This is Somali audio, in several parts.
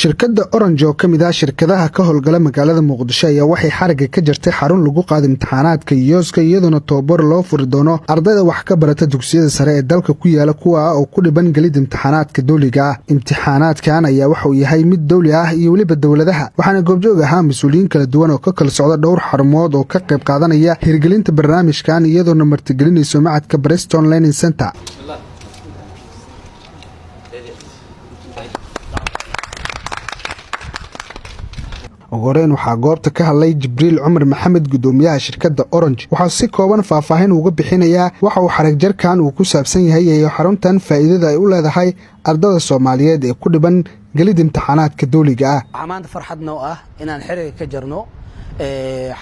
shirkadda Orange oo kamid ah shirkadaha ka howlgala magaalada Muqdisho ayaa waxay xariga ka jirtay xarun lagu qaado imtixaanaadka Yooska iyadoo tababar loo furi doono ardayda wax ka barata dugsiyada sare ee dalka ku yaala kuwa oo ku dhiban galid imtixaanaadka dawliga ah. Imtixaanaadkan ayaa waxa uu yahay mid dawli ah iyo waliba dawladaha waxaana goobjoog ahaa mas'uuliyiin kala duwan oo ka kala socda dhowr xarumood oo ka qayb qaadanaya hirgelinta barnaamijkan iyadoo martigelinayso macadka Preston Learning Center. Ogoreen waxaa goobta ka hadlay Jibriil Cumar Maxamed gudoomiyaha shirkadda Orange waxa si kooban faahfaahin uga bixinayaa waxa uu xarag jarkan uu ku saabsan yahay iyo xaruntan faa'iidada ay u leedahay ardayda Soomaaliyeed ee ku dhiban galid imtixaanaadka dawliga ah. Waxaan maanta farxad noo ah inaan xiriir ka jarno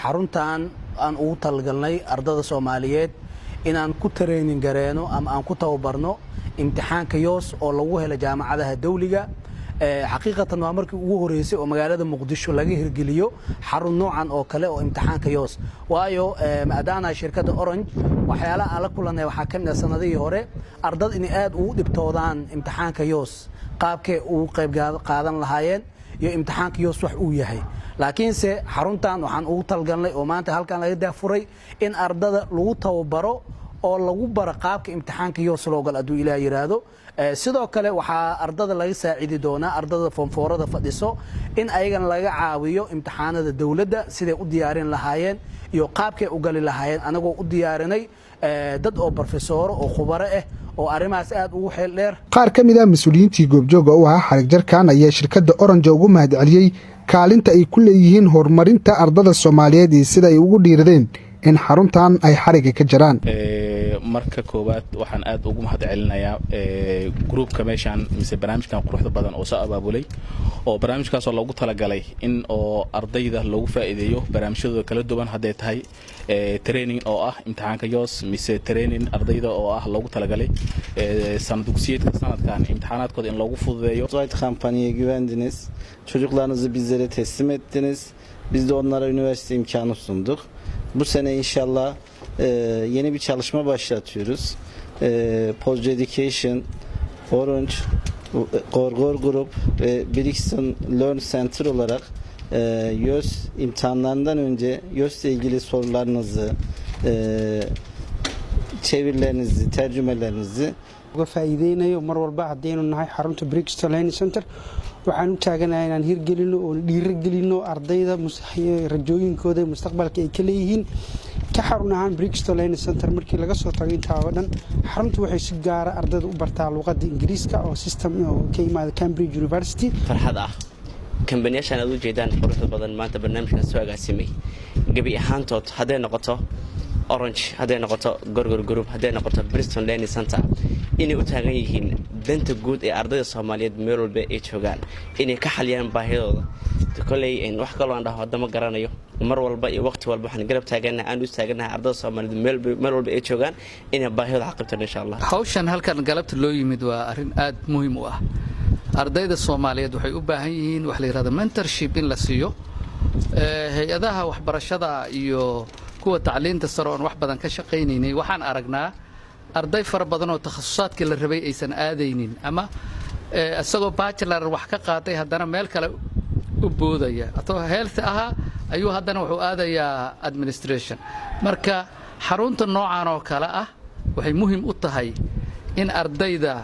xaruntan aan ugu talgalnay ardayda Soomaaliyeed inaan ku training gareeno ama aan ku tababarno imtixaanka Yoos oo lagu helo jaamacadaha dawliga. xaqiiqatan waa markii ugu horeysay oo magaalada Muqdisho laga hirgeliyo xarun noocan oo kale oo imtixaanka Yoos waayo maadaama shirkadda Orange waxyaalaha aan la kulanay waxa ka mid ah sanadihii hore ardayda in aad ugu dhibtoodaan imtixaanka Yoos qaabkee uu qayb qaadan lahaayeen iyo imtixaanka Yoos wax uu yahay laakiinse xaruntan waxaan ugu talgalnay oo maanta halkan laga daafuray in ardayda lagu tababaro oo lagu baro qaabka imtixaanka Yoos loo gal aduu Ilaahay yiraahdo sidoo kale waxa ardayda laga saaciidi doonaa ardayda foomfoorada fadhiso in ayagana laga caawiyo imtixaanada dawladda siday u diyaarin lahaayeen iyo qaabkay u gali lahaayeen anagoo u diyaarinay dad oo professor oo khubaro ah oo arimaas aad ugu xeel dheer. Qaar ka mid ah mas'uuliyiintii goobjooga u ahaa xarig jarkan ayaa shirkadda Orange ugu mahadceliyay kaalinta ay ku leeyihiin horumarinta ardayda Soomaaliyeed iyo sida ay ugu dhiiradeen in xaruntan ay xariga ka jiraan. marka koowaad waxaan aad ugu mahadcelinayaa groupka meeshan mise barnaamijkan quruxda badan oo soo abaabulay oo barnaamijkaas oo loogu talagalay in oo ardayda loogu faa'iideeyo barnaamijyada kala duwan haday tahay training oo ah imtixaanka Yoos mise training ardayda oo ah loogu talagalay sanadugsiyeedka sanadkan imtixaanaadkooda in loogu fududeeyo. Zayt kampanyaya güvendiniz. Çocuklarınızı bizlere teslim ettiniz. Biz de onlara üniversite imkanı sunduk. Bu sene inşallah yeni bir çalışma başlatıyoruz. Post Education, Orange, Gorgor Group ve Brixton Learn Center olarak YÖS imtihanlarından önce YÖS ile ilgili sorularınızı, çevirilerinizi, tercümelerinizi uga faa'iideynayo mar walba hadaynu nahay xarunta Brixton Learning Center waxaan u taaganahay inaan hirgelino oo dhiirigelino ardayda rajooyinkooda mustaqbalka ay ka leeyihiin ka xarun ahaan Brixton Learning Center markii laga soo tagay inta oo dhan xaruntu waxay si gaar ah ardayda u bartaa luqadda Ingiriiska oo system oo ka yimaada Cambridge University. farxad ah kambaniyashan aad u jeedaan quruxda badan maanta barnaamijkan soo agaasimay gabi ahaantood haday noqoto Orange haday noqoto Gorgor Group haday noqoto Preston Learning Center inay u taagan yihiin danta guud ee ardayda Soomaaliyeed meel walba ay joogaan inay ka xaliyaan baahidooda kolay in wax kale aan dhaho hadama garanayo mar walba iyo waqti walba waxaan garab taaganahay aan u taaganahay ardayda Soomaaliyeed meel walba ay joogaan inay baahidooda xaqibtaan insha Allah. hawshan halkan galabta loo yimid waa arin aad muhiim u ah ardayda Soomaaliyeed waxay u baahan yihiin wax la yiraahdo mentorship in la siiyo hay'adaha waxbarashada iyo kuwa tacliinta sare oo wax badan ka shaqeynayay waxaan aragnaa arday fara badan oo takhasusaadkii la rabay aysan aadaynin ama asagoo bachelor wax ka qaatay haddana meel kale u boodaya atoo health aha ayuu haddana wuxuu aadayaa administration marka xarunta noocan oo kale ah waxay muhiim u tahay in ardayda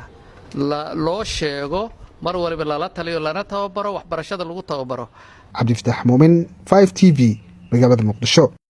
loo sheego mar waliba lala taliyo lana tababaro waxbarashada lagu tababaro. Cabdi Fataax Muumin 5TV magaalada Muqdisho.